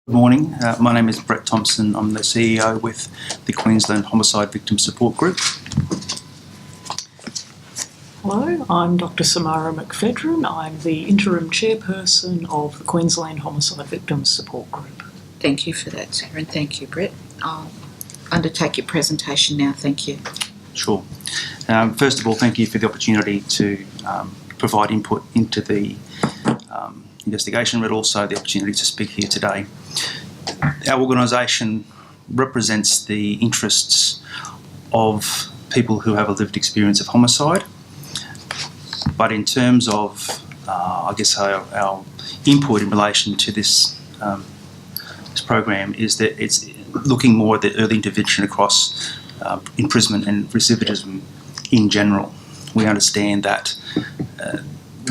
Good morning. My name is Brett Thompson. I'm the CEO with the Queensland Homicide Victim Support Group. Hello, I'm Dr. Samara McPhedran. I'm the interim chairperson of the Queensland Homicide Victim Support Group. Thank you for that, Sarah, and thank you, Brett. I'll undertake your presentation now. Thank you. Sure. First of all, thank you for the opportunity to provide input into the investigation, but also the opportunity to speak here today. Our organisation represents the interests of people who have a lived experience of homicide, but in terms of, our input in relation to this program is that it's looking more at the early intervention across imprisonment and recidivism in general. We understand that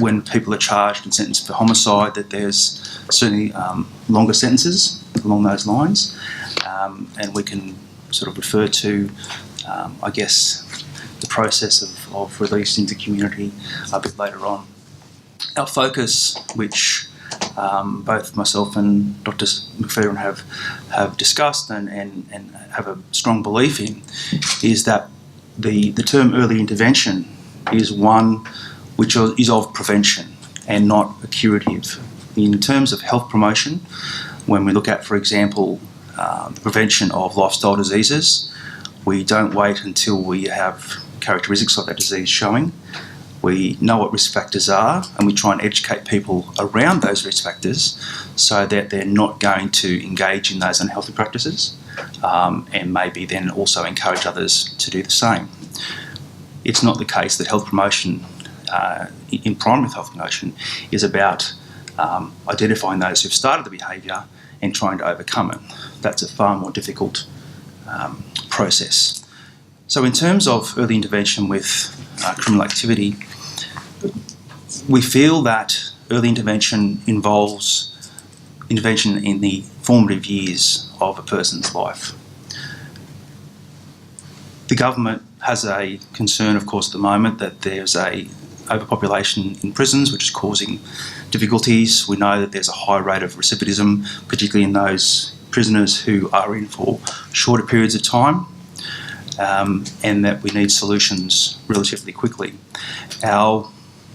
when people are charged and sentenced for homicide, that there's certainly longer sentences along those lines, and we can sort of refer to, the process of release into community a bit later on. Our focus, which both myself and Dr. McPhedran have discussed and have a strong belief in, is that the term early intervention is one which is of prevention and not a curative. In terms of health promotion, when we look at, for example, the prevention of lifestyle diseases, we don't wait until we have characteristics of that disease showing. We know what risk factors are, and we try and educate people around those risk factors so that they're not going to engage in those unhealthy practices, and maybe then also encourage others to do the same. It's not the case that health promotion, in primary health promotion, is about identifying those who've started the behaviour and trying to overcome it. That's a far more difficult process. So in terms of early intervention with criminal activity, we feel that early intervention involves intervention in the formative years of a person's life. The government has a concern, of course, at the moment that there's a overpopulation in prisons, which is causing difficulties. We know that there's a high rate of recidivism, particularly in those prisoners who are in for shorter periods of time, and that we need solutions relatively quickly. Our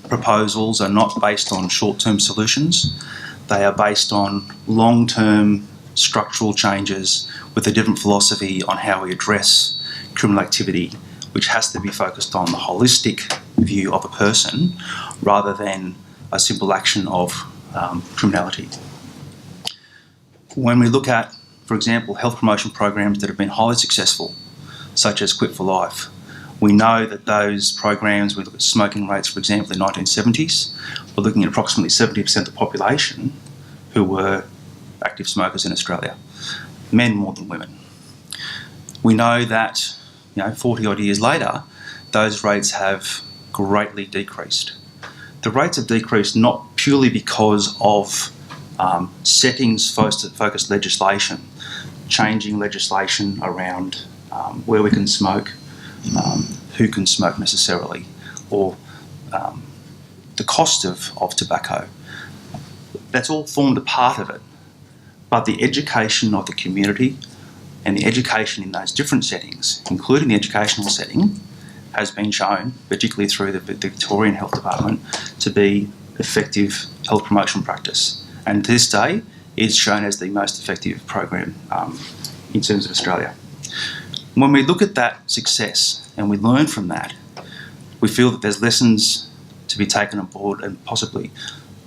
proposals are not based on short-term solutions. They are based on long-term structural changes with a different philosophy on how we address criminal activity, which has to be focused on the holistic view of a person rather than a simple action of criminality. When we look at, for example, health promotion programs that have been highly successful, such as Quit for Life, we know that those programs, we look at smoking rates, for example, in the 1970s, we're looking at approximately 70% of the population who were active smokers in Australia, men more than women. We know that 40 odd years later, those rates have greatly decreased. The rates have decreased not purely because of settings-focused legislation, changing legislation around where we can smoke, who can smoke necessarily, or the cost of tobacco. That's all formed a part of it. But the education of the community and the education in those different settings, including the educational setting, has been shown, particularly through the Victorian Health Department, to be effective health promotion practice. And to this day, it's shown as the most effective program in terms of Australia. When we look at that success and we learn from that, we feel that there's lessons to be taken on board and possibly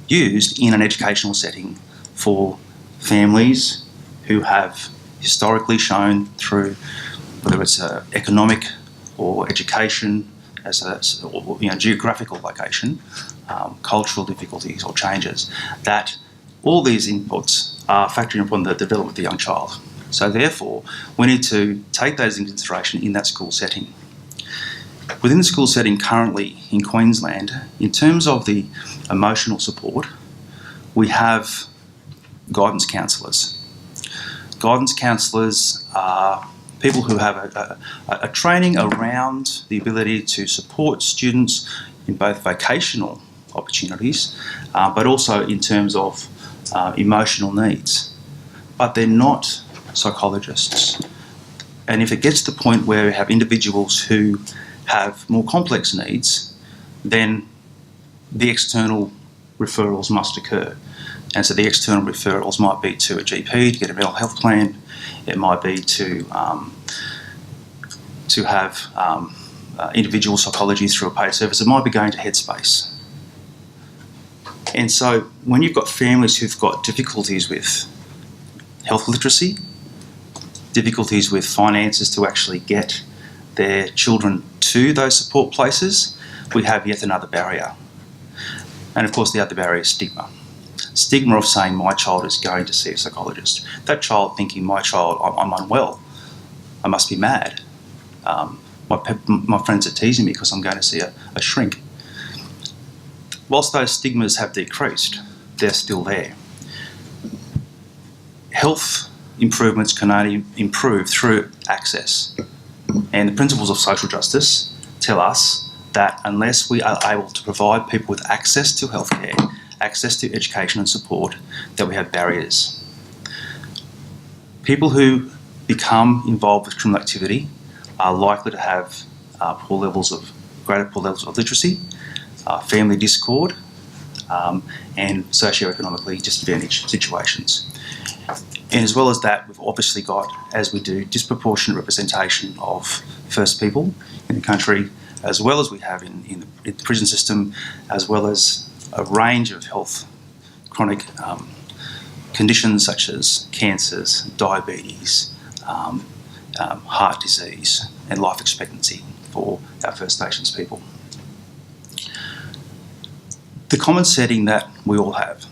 used in an educational setting for families who have historically shown through whether it's economic or education or geographical location, cultural difficulties or changes, that all these inputs are factoring upon the development of the young child. So therefore, we need to take those into consideration in that school setting. Within the school setting currently in Queensland, in terms of the emotional support, we have guidance counsellors. Guidance counsellors are people who have a training around the ability to support students in both vocational opportunities, but also in terms of emotional needs. but they're not psychologists. And if it gets to the point where we have individuals who have more complex needs, then the external referrals must occur. And so the external referrals might be to a GP to get a mental health plan. It might be to have individual psychology through a paid service. It might be going to Headspace. And so when you've got families who've got difficulties with health literacy, difficulties with finances to actually get their children to those support places, we have yet another barrier. And of course the other barrier is stigma. Stigma of saying my child is going to see a psychologist. That child thinking my child, I'm unwell, I must be mad. My friends are teasing me because I'm going to see a shrink. Whilst those stigmas have decreased, they're still there. Health improvements can only improve through access. And the principles of social justice tell us that unless we are able to provide people with access to healthcare, access to education and support, that we have barriers. People who become involved with criminal activity are likely to have greater poor levels of literacy, family discord, and socioeconomically disadvantaged situations. And as well as that, we've obviously got, as we do, disproportionate representation of First People in the country, as well as we have in the prison system, as well as a range of health chronic conditions such as cancers, diabetes, heart disease, and life expectancy for our First Nations people. The common setting that we all have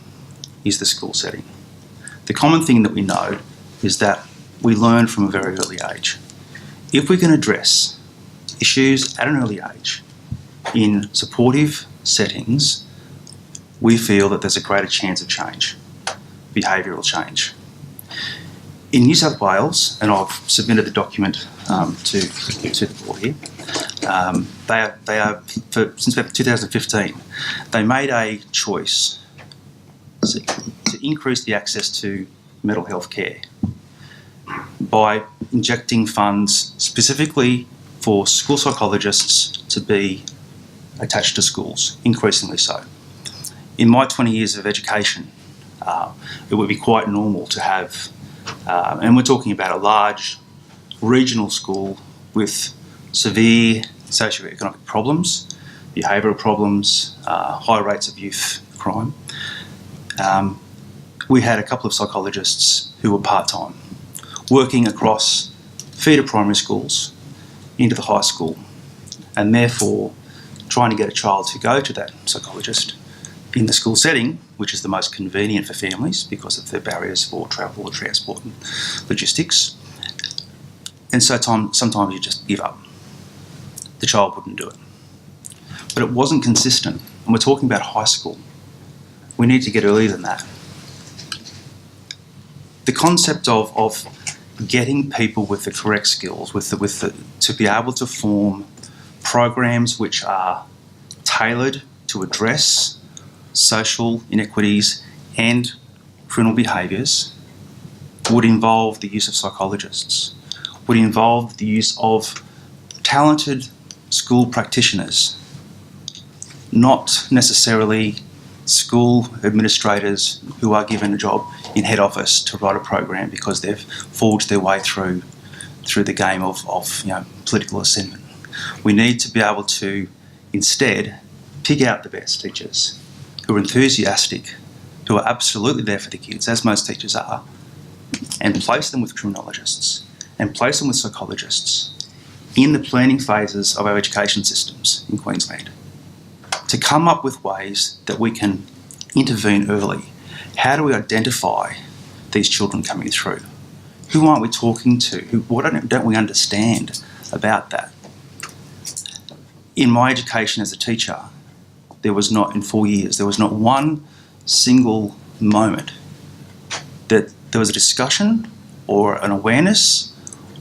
is the school setting. The common thing that we know is that we learn from a very early age. If we can address issues at an early age in supportive settings, we feel that there's a greater chance of change, behavioural change. In New South Wales, and I've submitted the document to the board here, they are since about 2015, they made a choice to increase the access to mental health care by injecting funds specifically for school psychologists to be attached to schools, increasingly so. In my 20 years of education, it would be quite normal to have, and we're talking about a large regional school with severe socioeconomic problems, behavioural problems, high rates of youth crime. We had a couple of psychologists who were part-time, working across feeder primary schools into the high school, and therefore trying to get a child to go to that psychologist in the school setting, which is the most convenient for families because of the barriers for travel or transport and logistics. And so sometimes you just give up. The child wouldn't do it. But it wasn't consistent, and we're talking about high school. We need to get earlier than that. The concept of getting people with the correct skills, to be able to form programs which are tailored to address social inequities and criminal behaviours, would involve the use of psychologists, would involve the use of talented school practitioners, not necessarily school administrators who are given a job in head office to write a program because they've forged their way through the game of political ascendant. We need to be able to instead pick out the best teachers who are enthusiastic, who are absolutely there for the kids, as most teachers are, and place them with criminologists and place them with psychologists in the planning phases of our education systems in Queensland to come up with ways that we can intervene early. How do we identify these children coming through? Who aren't we talking to? What don't we understand about that? In my education as a teacher, in 4 years, there was not one single moment that there was a discussion or an awareness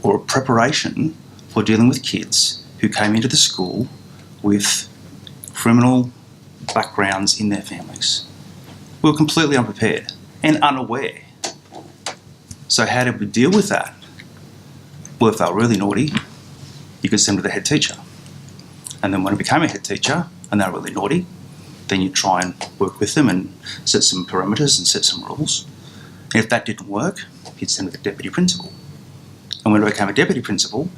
or a preparation for dealing with kids who came into the school with criminal backgrounds in their families. We were completely unprepared and unaware So how did we deal with that? Well, if they were really naughty, you could send them to the head teacher. And then when it became a head teacher and they were really naughty, then you try and work with them and set some parameters and set some rules. And if that didn't work, you'd send it to the deputy principal. And when it became a deputy principal,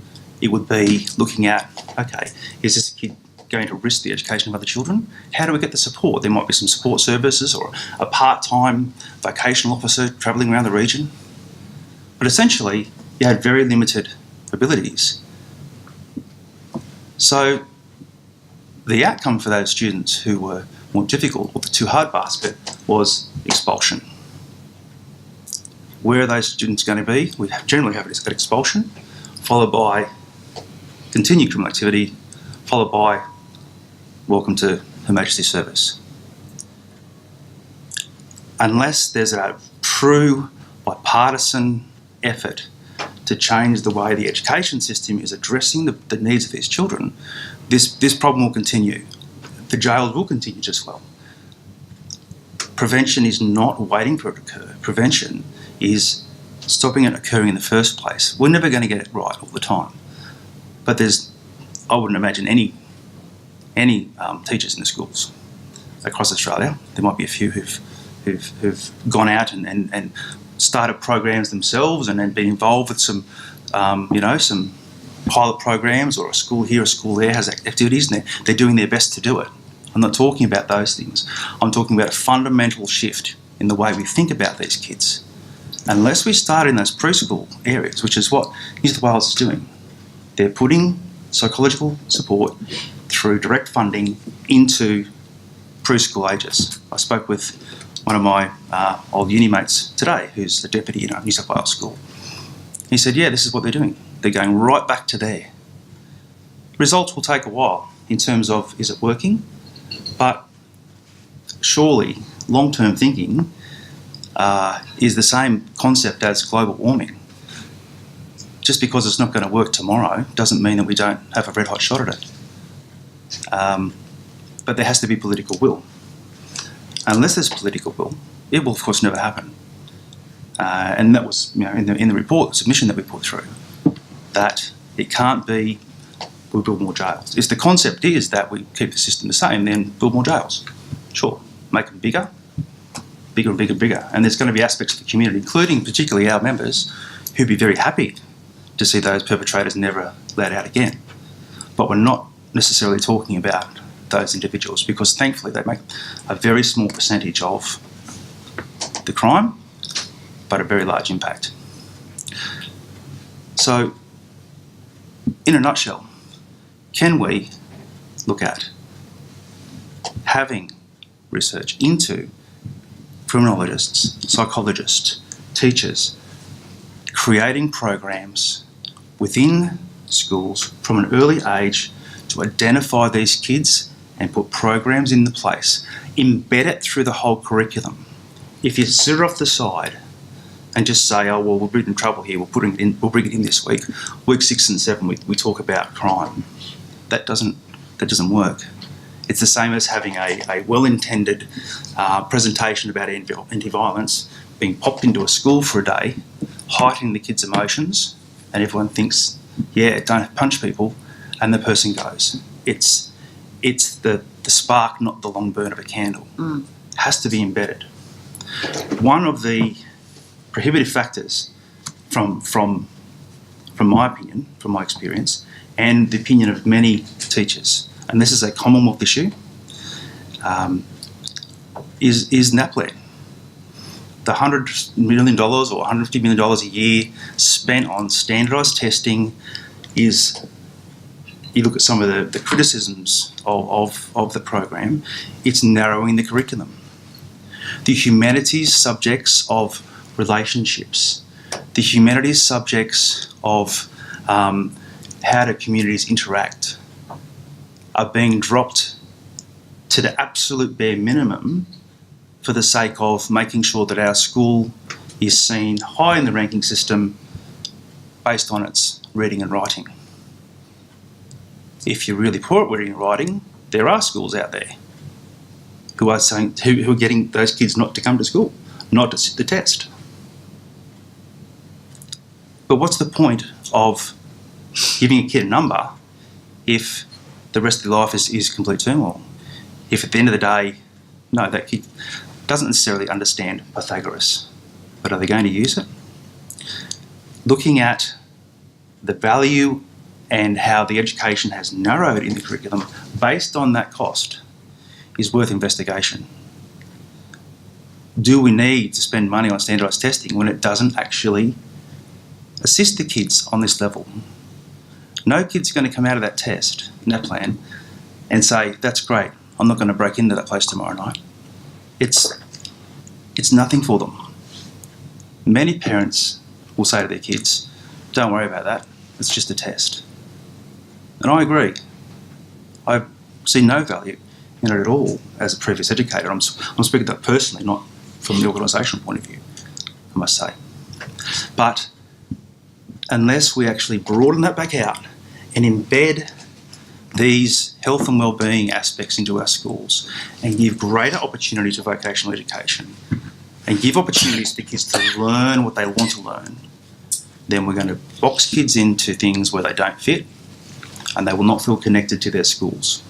it would be looking at, okay, is this kid going to risk the education of other children? How do we get the support? There might be some support services or a part-time vocational officer travelling around the region. But essentially, you had very limited abilities. So the outcome for those students who were more difficult, or the too hard basket, was expulsion. Where are those students going to be? We generally have it at expulsion, followed by continued criminal activity, followed by welcome to Her Majesty's service. Unless there's a true bipartisan effort to change the way the education system is addressing the needs of these children, this problem will continue. The jails will continue just well. Prevention is not waiting for it to occur. Prevention is stopping it occurring in the first place. We're never going to get it right all the time. But I wouldn't imagine any teachers in the schools across Australia. There might be a few who've gone out and started programs themselves and then been involved with some pilot programs, or a school here, a school there has activities, and they're doing their best to do it. I'm not talking about those things. I'm talking about a fundamental shift in the way we think about these kids. Unless we start in those preschool areas, which is what New South Wales is doing, they're putting psychological support through direct funding into preschool ages. I spoke with one of my old uni mates today, who's the deputy in a New South Wales school. He said, yeah, this is what they're doing. They're going right back to there. Results will take a while in terms of, is it working? But surely long-term thinking is the same concept as global warming. Just because it's not going to work tomorrow doesn't mean that we don't have a red-hot shot at it. But there has to be political will. Unless there's political will, it will of course never happen. And that was, in the report, the submission that we put through, that it can't be we build more jails. If the concept is that we keep the system the same, then build more jails. Sure, make them bigger and bigger and bigger. And there's going to be aspects of the community, including particularly our members, who'd be very happy to see those perpetrators never let out again. But we're not necessarily talking about those individuals, because thankfully they make a very small percentage of the crime, but a very large impact. So, in a nutshell, can we look at having research into criminologists, psychologists, teachers, creating programs within schools from an early age to identify these kids and put programs in the place, embed it through the whole curriculum. If you sit it off the side and just say, oh, well, we're in trouble here, we'll bring it in this week. Week 6 and 7, we talk about crime. That doesn't work. It's the same as having a well-intended presentation about anti-violence being popped into a school for a day, heightening the kids' emotions, and everyone thinks, yeah, don't punch people, and the person goes. It's the spark, not the long burn of a candle. It has to be embedded. One of the prohibitive factors from my opinion, from my experience, and the opinion of many teachers, and this is a Commonwealth issue, is NAPLAN. The $100 million or $150 million a year spent on standardised testing is, you look at some of the criticisms of the program, it's narrowing the curriculum. The humanities subjects of relationships, the humanities subjects of how do communities interact are being dropped to the absolute bare minimum for the sake of making sure that our school is seen high in the ranking system based on its reading and writing. If you're really poor at reading and writing, there are schools out there who are getting those kids not to come to school, not to sit the test. But what's the point of giving a kid a number if the rest of their life is complete turmoil? If at the end of the day, no, that kid doesn't necessarily understand Pythagoras, but are they going to use it? Looking at the value and how the education has narrowed in the curriculum based on that cost is worth investigation. Do we need to spend money on standardised testing when it doesn't actually assist the kids on this level? No kid's going to come out of that test, in that plan, and say, that's great, I'm not going to break into that place tomorrow night. It's nothing for them. Many parents will say to their kids, don't worry about that, it's just a test. And I agree. I see no value in it at all as a previous educator. I'm speaking that personally, not from the organisational point of view, I must say. But unless we actually broaden that back out and embed these health and wellbeing aspects into our schools and give greater opportunity to vocational education and give opportunities for kids to learn what they want to learn, then we're going to box kids into things where they don't fit and they will not feel connected to their schools.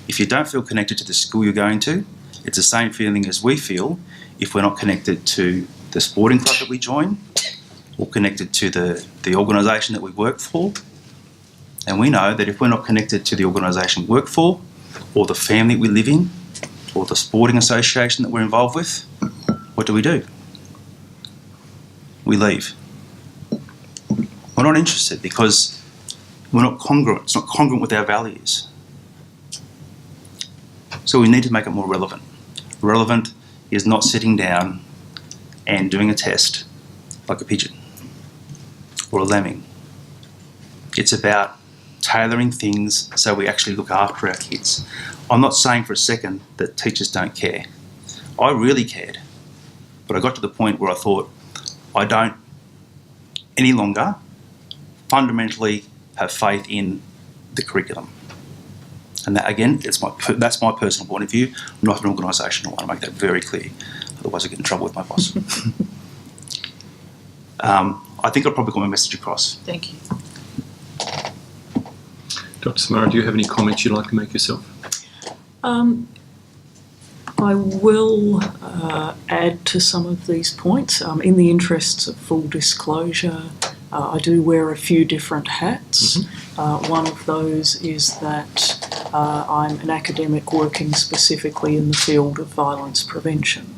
If you don't feel connected to the school you're going to, it's the same feeling as we feel if we're not connected to the sporting club that we join or connected to the organisation that we work for. And we know that if we're not connected to the organisation we work for, or the family we live in, or the sporting association that we're involved with, what do? We leave. We're not interested because we're not congruent. It's not congruent with our values. So we need to make it more relevant. Relevant is not sitting down and doing a test like a pigeon or a lemming. It's about tailoring things so we actually look after our kids. I'm not saying for a second that teachers don't care. I really cared. But I got to the point where I thought, I don't any longer fundamentally have faith in the curriculum. And that, again, that's my personal point of view, not an organisational one. I make that very clear. Otherwise I get in trouble with my boss. I think I've probably got my message across. Thank you. Dr. Samara, do you have any comments you'd like to make yourself? I will add to some of these points. In the interests of full disclosure, I do wear a few different hats. Mm-hmm. One of those is that I'm an academic working specifically in the field of violence prevention.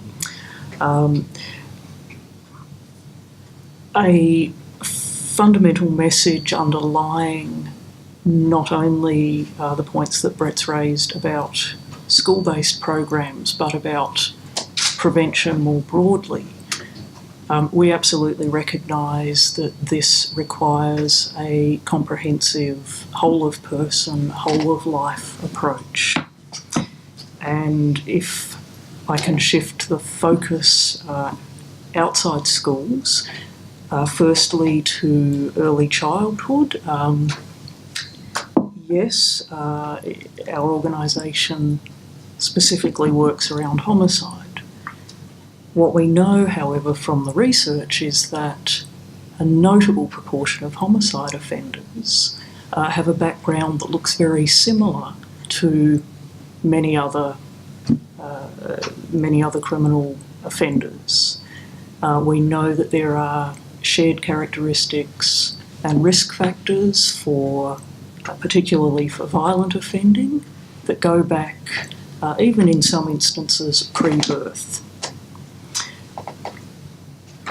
A fundamental message underlying not only the points that Brett's raised about school-based programs, but about prevention more broadly. We absolutely recognise that this requires a comprehensive whole-of-person, whole-of-life approach. And if I can shift the focus outside schools, firstly to early childhood, yes, our organisation specifically works around homicide. What we know, however, from the research is that a notable proportion of homicide offenders have a background that looks very similar to many other criminal offenders. We know that there are shared characteristics and risk factors for particularly for violent offending, that go back, even in some instances, pre-birth.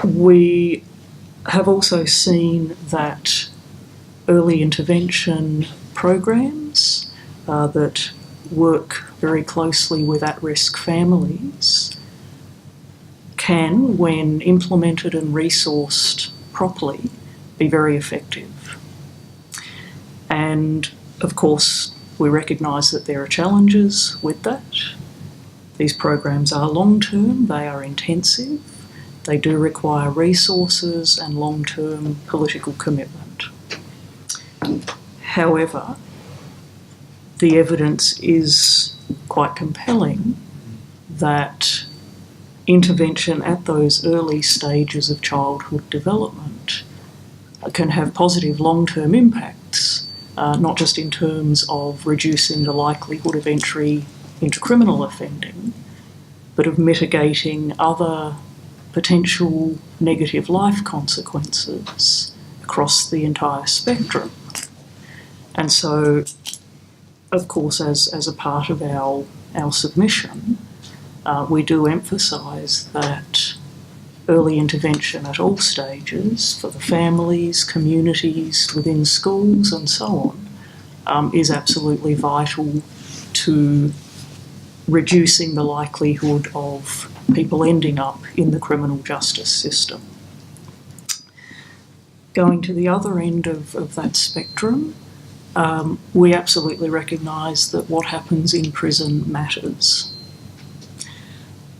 We have also seen that early intervention programs that work very closely with at-risk families can, when implemented and resourced properly, be very effective. And of course, we recognise that there are challenges with that. These programs are long-term, they are intensive, they do require resources and long-term political commitment. However, the evidence is quite compelling that intervention at those early stages of childhood development can have positive long-term impacts, not just in terms of reducing the likelihood of entry into criminal offending, but of mitigating other potential negative life consequences across the entire spectrum. And so, of course, as a part of our submission, we do emphasise that early intervention at all stages for the families, communities, within schools and so on is absolutely vital to reducing the likelihood of people ending up in the criminal justice system. Going to the other end of that spectrum, we absolutely recognise that what happens in prison matters.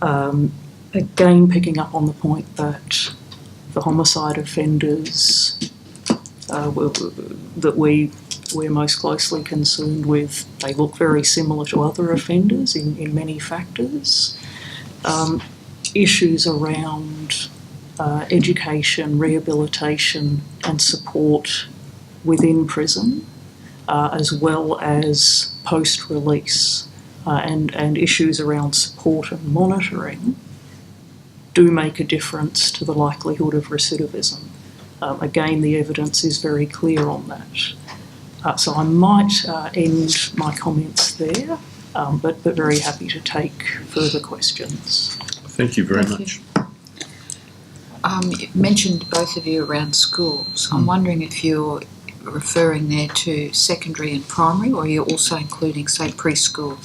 Again, picking up on the point that the homicide offenders that we're most closely concerned with, they look very similar to other offenders in many factors. Issues around education, rehabilitation and support within prison, as well as post-release, and issues around support and monitoring do make a difference to the likelihood of recidivism. Again, the evidence is very clear on that. So I might end my comments there, but very happy to take further questions. Thank you very much. You mentioned both of you around schools. I'm wondering if you're referring there to secondary and primary, or you're also including, say, preschool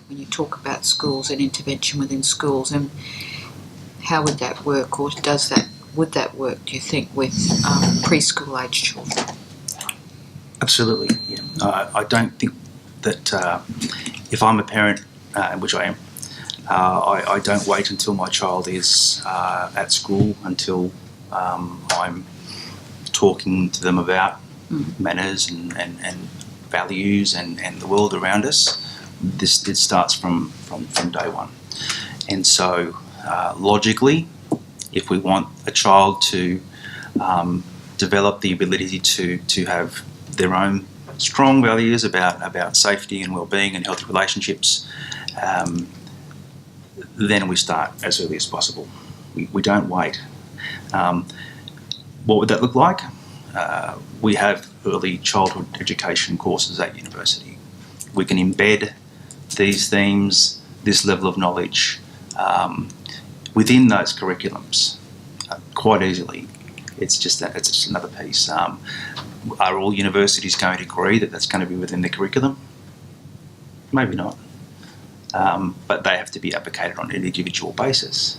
when you talk about schools and intervention within schools, and how would that work, or would that work, do you think, with preschool age children? Absolutely, yeah. I don't think that if I'm a parent, which I am, I don't wait until my child is at school until I'm talking to them about manners and values and the world around us. This starts from day one. And so logically, if we want a child to develop the ability to have their own strong values about safety and well-being and healthy relationships, then we start as early as possible. We don't wait. What would that look like? We have early childhood education courses at university. We can embed these themes, this level of knowledge, within those curriculums quite easily. It's just another piece. Are all universities going to agree that that's going to be within the curriculum? Maybe not. But they have to be advocated on an individual basis.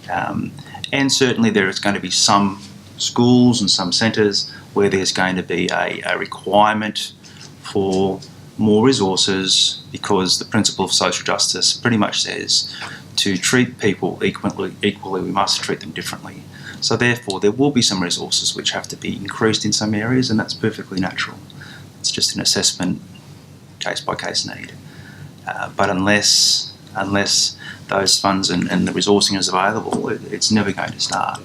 And certainly there is going to be some schools and some centres where there's going to be a requirement for more resources, because the principle of social justice pretty much says to treat people equally, we must treat them differently. So therefore there will be some resources which have to be increased in some areas, and that's perfectly natural. It's just an assessment, case by case need. But unless those funds and the resourcing is available, it's never going to start.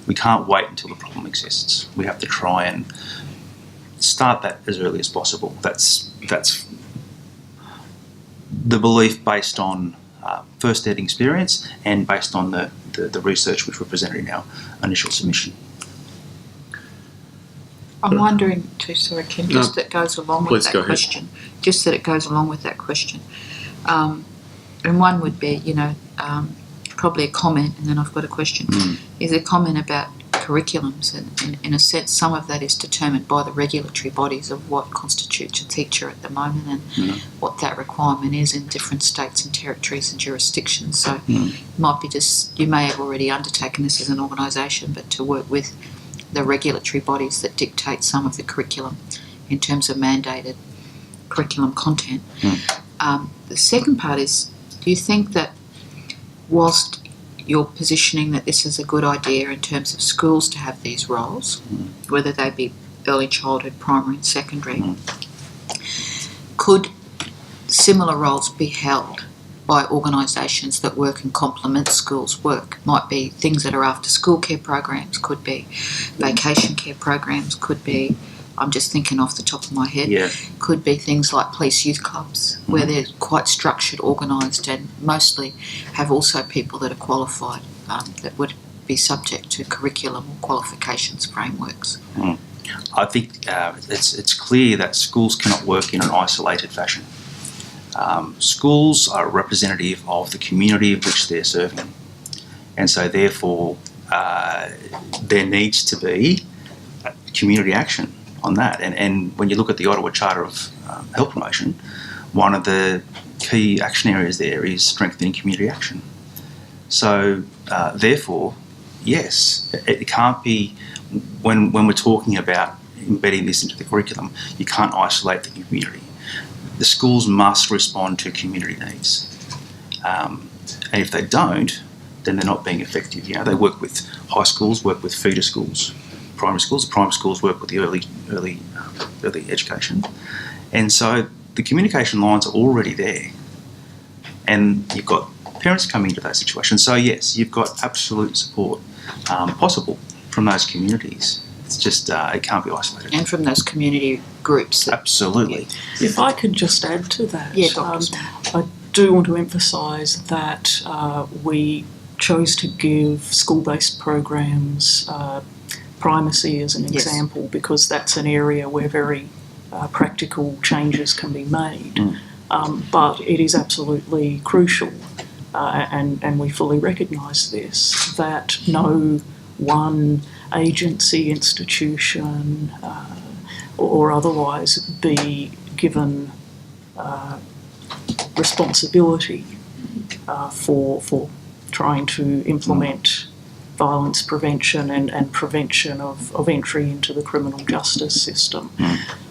We can't wait until the problem exists. We have to try and start that as early as possible. That's the belief based on first-hand experience and based on the research which we presented in our initial submission. I'm wondering too, sorry Ken, just that goes along with that question. Just that it goes along with that question. And one would be, probably a comment, and then I've got a question. Is a comment about curriculums, and in a sense some of that is determined by the regulatory bodies of what constitutes a teacher at the moment, and what that requirement is in different states and territories and jurisdictions. So it might be just, you may have already undertaken this as an organisation, but to work with the regulatory bodies that dictate some of the curriculum in terms of mandated curriculum content. The second part is, do you think that whilst you're positioning that this is a good idea in terms of schools to have these roles, whether they be early childhood, primary and secondary, could similar roles be held by organisations that work and complement schools' work. Might be things that are after school care programs, could be vacation care programs, could be, I'm just thinking off the top of my head, could be things like police youth clubs, where they're quite structured, organised, and mostly have also people that are qualified, that would be subject to curriculum or qualifications frameworks. I think it's clear that schools cannot work in an isolated fashion. Schools are representative of the community of which they're serving, and so therefore there needs to be community action on that. And when you look at the Ottawa Charter of Health Promotion, one of the key action areas there is strengthening community action. So therefore, yes, it can't be, when we're talking about embedding this into the curriculum, you can't isolate the community. The schools must respond to community needs. And if they don't, then they're not being effective. You know, they work with high schools, work with feeder schools, primary schools. The primary schools work with the early education. And so the communication lines are already there. And you've got parents coming into that situation. So yes, you've got absolute support possible from those communities. It's just, it can't be isolated. And from those community groups. Absolutely. If I could just add to that, I do want to emphasise that we chose to give school-based programs primacy as an example, because that's an area where very practical changes can be made. But it is absolutely crucial, and we fully recognise this, that no one agency, institution, or otherwise be given responsibility for trying to implement violence prevention and prevention of entry into the criminal justice system.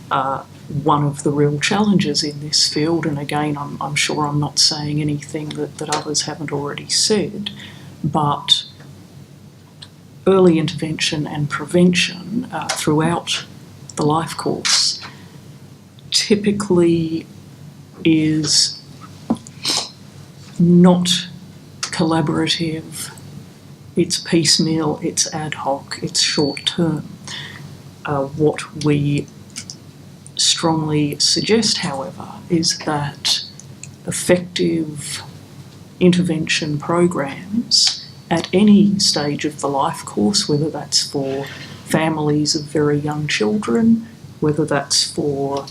One of the real challenges in this field, and again, I'm sure I'm not saying anything that others haven't already said, but early intervention and prevention throughout the life course typically is not collaborative, it's piecemeal, it's ad hoc, it's short term. What we strongly suggest, however, is that effective intervention programs at any stage of the life course, whether that's for families of very young children, whether that's for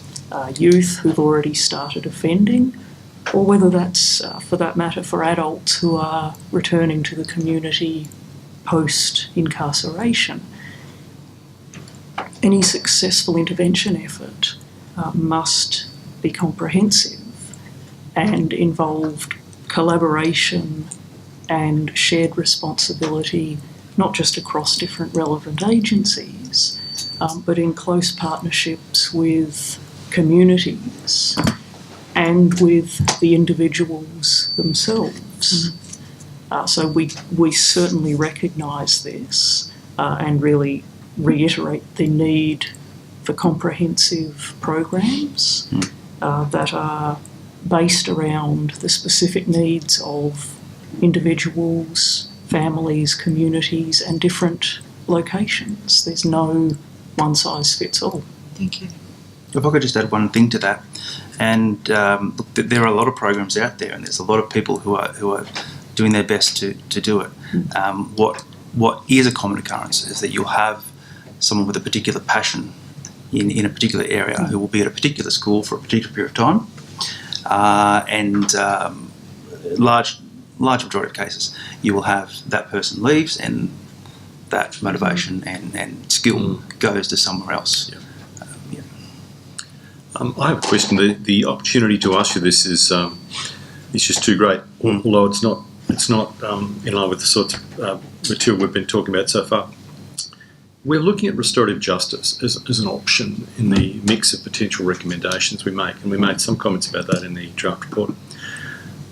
youth who've already started offending, or whether that's, for that matter, for adults who are returning to the community post-incarceration. Any successful intervention effort must be comprehensive and involve collaboration and shared responsibility, not just across different relevant agencies, but in close partnerships with communities and with the individuals themselves. So we certainly recognise this and really reiterate the need for comprehensive programs that are based around the specific needs of individuals, families, communities, and different locations. There's no one-size-fits-all. Thank you. If I could just add one thing to that, and look, there are a lot of programs out there, and there's a lot of people who are doing their best to do it. What is a common occurrence is that you'll have someone with a particular passion in a particular area who will be at a particular school for a particular period of time, and large majority of cases, you will have that person leaves and that motivation and skill goes to somewhere else. I have a question. The opportunity to ask you this is just too great, although it's not in line with the sorts of material we've been talking about so far. We're looking at restorative justice as an option in the mix of potential recommendations we make, and we made some comments about that in the draft report.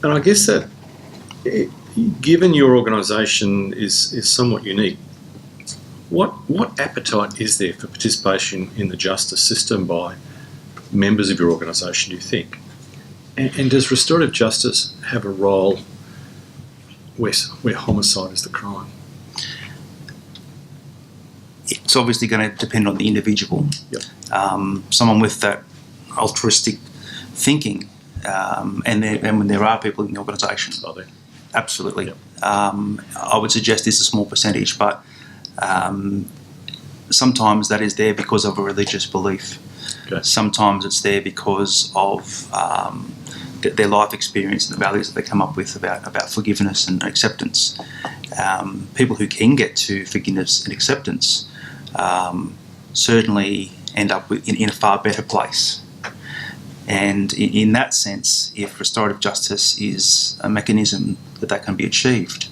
And I guess that, given your organisation is somewhat unique, what appetite is there for participation in the justice system by members of your organisation, do you think? And does restorative justice have a role where homicide is the crime? It's obviously going to depend on the individual. Yep. Someone with that altruistic thinking, and when there are people in the organisation. Are there? Absolutely. Yep. I would suggest it's a small percentage, but sometimes that is there because of a religious belief. Okay. Sometimes it's there because of their life experience and the values that they come up with about forgiveness and acceptance. People who can get to forgiveness and acceptance certainly end up in a far better place. And in that sense, if restorative justice is a mechanism that can be achieved,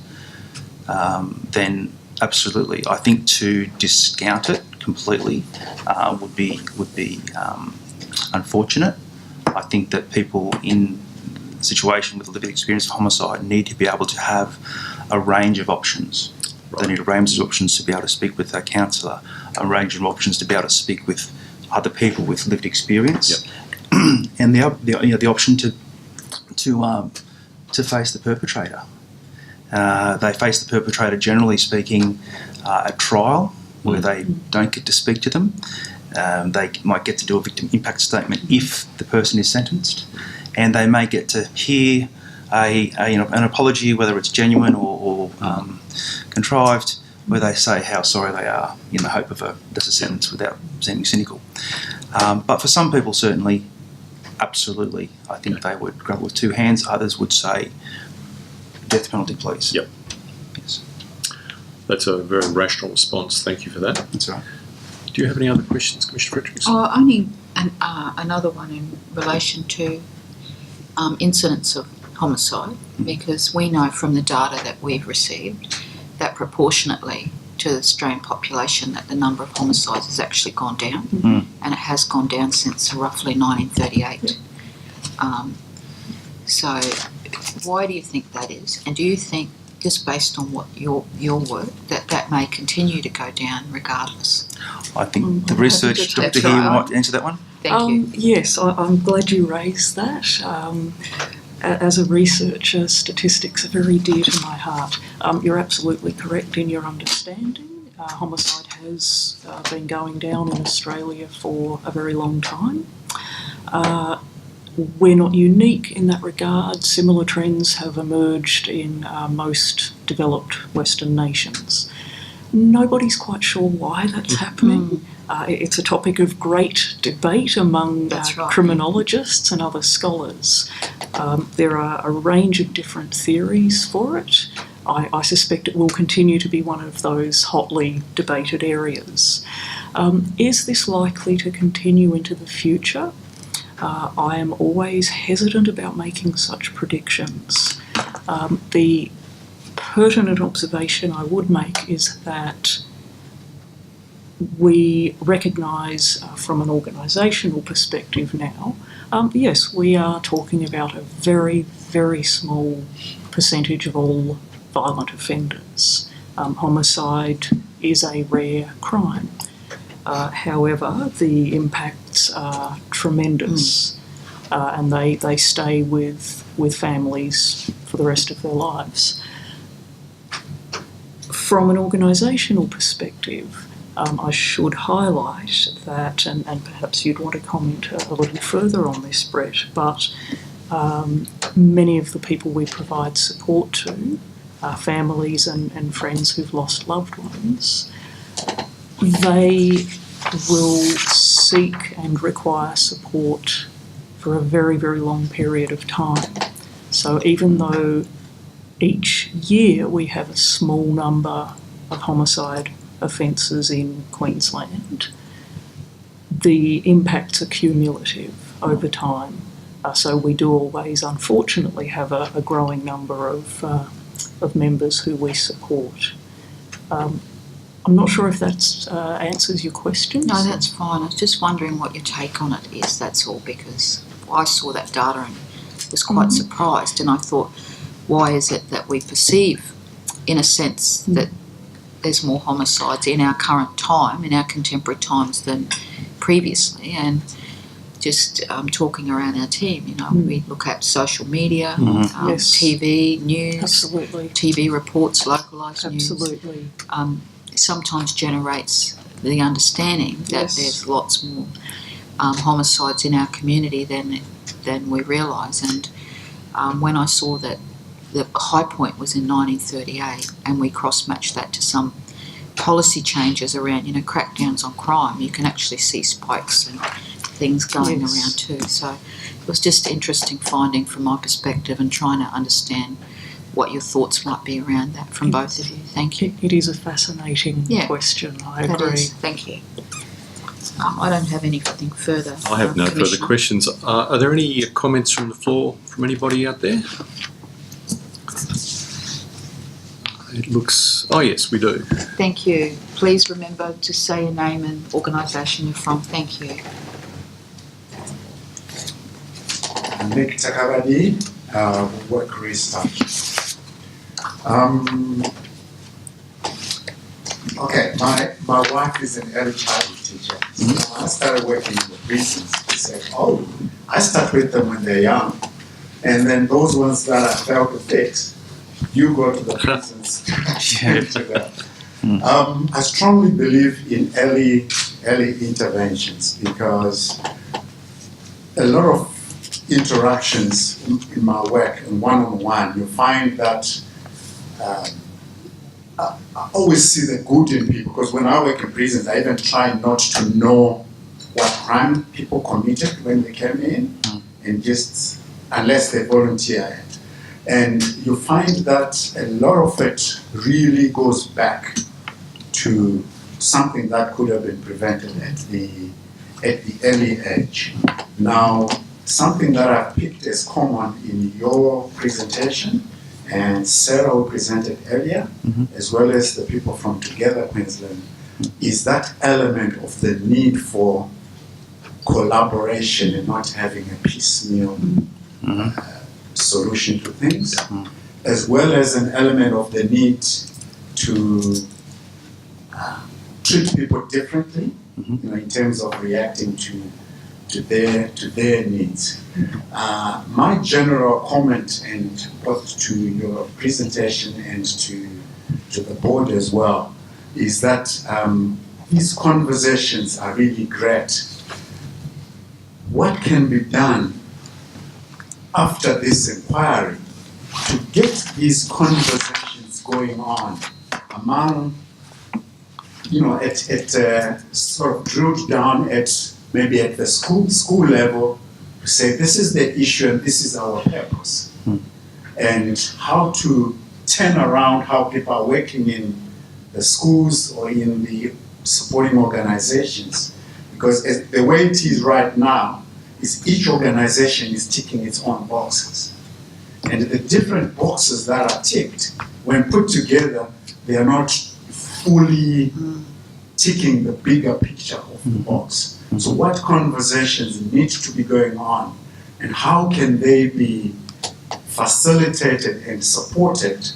then absolutely. I think to discount it completely would be unfortunate. I think that people in a situation with a lived experience of homicide need to be able to have a range of options. Right. They need a range of options to be able to speak with their counsellor, a range of options to be able to speak with other people with lived experience, yep. And the option to face the perpetrator. They face the perpetrator, generally speaking, at trial, where they don't get to speak to them. They might get to do a victim impact statement if the person is sentenced, and they may get to hear an apology, whether it's genuine or contrived, where they say how sorry they are in the hope of a lesser sentence without seeming cynical. But for some people, certainly, absolutely, I think they would grab with two hands. Others would say, death penalty, please. Yep. Yes. That's a very rational response. Thank you for that. That's right. Do you have any other questions, Commissioner Fredericks? Only another one in relation to incidents of homicide, because we know from the data that we've received that proportionately to the Australian population that the number of homicides has actually gone down, and it has gone down since roughly 1938. So why do you think that is? And do you think, just based on what your work, that may continue to go down regardless? I think the research, Dr. Here might answer that one. Thank you. Yes, I'm glad you raised that. As a researcher, statistics are very dear to my heart. You're absolutely correct in your understanding. Homicide has been going down in Australia for a very long time. We're not unique in that regard. Similar trends have emerged in most developed Western nations. Nobody's quite sure why that's happening. It's a topic of great debate among criminologists and other scholars. There are a range of different theories for it. I suspect it will continue to be one of those hotly debated areas. Is this likely to continue into the future? I am always hesitant about making such predictions. The pertinent observation I would make is that we recognise from an organisational perspective now, yes, we are talking about a very, very small percentage of all violent offenders. Homicide is a rare crime. However, the impacts are tremendous, and they stay with families for the rest of their lives. From an organisational perspective, I should highlight that, and perhaps you'd want to comment a little further on this, Brett, but many of the people we provide support to are families and friends who've lost loved ones. They will seek and require support for a very, very long period of time. So even though each year we have a small number of homicide offences in Queensland, the impacts are cumulative over time. So we do always, unfortunately, have a growing number of members who we support. I'm not sure if that answers your question. No, that's fine. I was just wondering what your take on it is, that's all, because I saw that data and was quite surprised, and I thought, why is it that we perceive, in a sense, that there's more homicides in our current time, in our contemporary times, than previously? And just talking around our team. You know, we look at social media, Yes. TV, news, Absolutely. TV reports, localised news. Absolutely. Sometimes generates the understanding that Yes. there's lots more homicides in our community than we realise. And when I saw that the high point was in 1938, and we cross-matched that to some policy changes around, you know, crackdowns on crime, you can actually see spikes and things going Yes. around too. So it was just interesting finding from my perspective and trying to understand what your thoughts might be around that from both of you. Thank you. It is a fascinating Yeah. question. I That agree. is. Thank you. I don't have anything further. I have no further Commissioner. questions. Are there any comments from the floor from anybody out there? It looks... Oh, yes, we do. Thank you. Please remember to say your name and organisation you're from. Thank you. Nick Takabadi, work research. Okay, my wife is an early childhood teacher. So when I started working in the prisons, she said, "Oh, I start with them when they're young, and then those ones that I failed to fix, you go to the prisons to them." I strongly believe in early interventions because a lot of interactions in my work and one-on-one, you find that I always see the good in people, because when I work in prisons, I even try not to know what crime people committed when they came in, and just unless they volunteer it. And you find that a lot of it really goes back to something that could have been prevented at the early age. Now, something that I've picked as common in your presentation, and Sarah who presented earlier, as well as the people from Together Queensland, is that element of the need for collaboration and not having a piecemeal solution to things, as well as an element of the need to treat people differently, you know, in terms of reacting to their needs. My general comment, and both to your presentation and to the board as well, is that these conversations are really great. What can be done after this inquiry to get these conversations going on among, you know, at sort of drilled down at maybe at the school level, to say this is the issue and this is our purpose, and how to turn around how people are working in the schools or in the supporting organizations, because the way it is right now is each organization is ticking its own boxes, and the different boxes that are ticked, when put together, they are not fully ticking the bigger picture of the box. So what conversations need to be going on, and how can they be facilitated and supported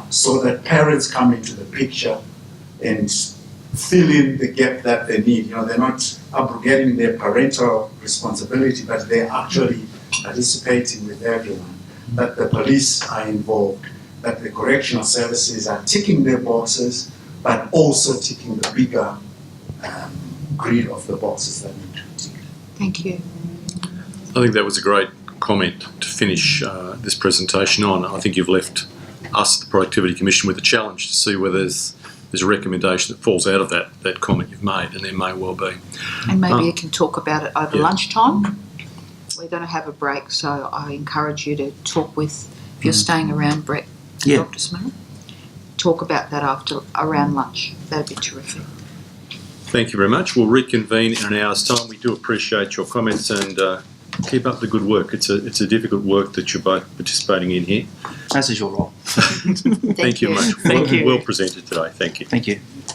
so that parents come into the picture and fill in the gap that they need. You know, they're not abrogating their parental responsibility, but they're actually participating with everyone. That the police are involved, that the correctional services are ticking their boxes, but also ticking the bigger grid of the boxes that need to be ticked. Thank you. I think that was a great comment to finish this presentation on. I think you've left us, the Productivity Commission, with a challenge to see whether there's a recommendation that falls out of that comment you've made, and there may well be. And maybe you can talk about it over Yeah. lunchtime. We're going to have a break, so I encourage you to talk with, if you're staying around, Brett, Yeah. Dr. Samara, talk about that around lunch. That'd be terrific. Thank you very much. We'll reconvene in an hour's time. We do appreciate your comments, and keep up the good work. It's a difficult work that you're both participating in here. As is your role. Thank you much. Thank you. Well presented today. Thank you. Thank you.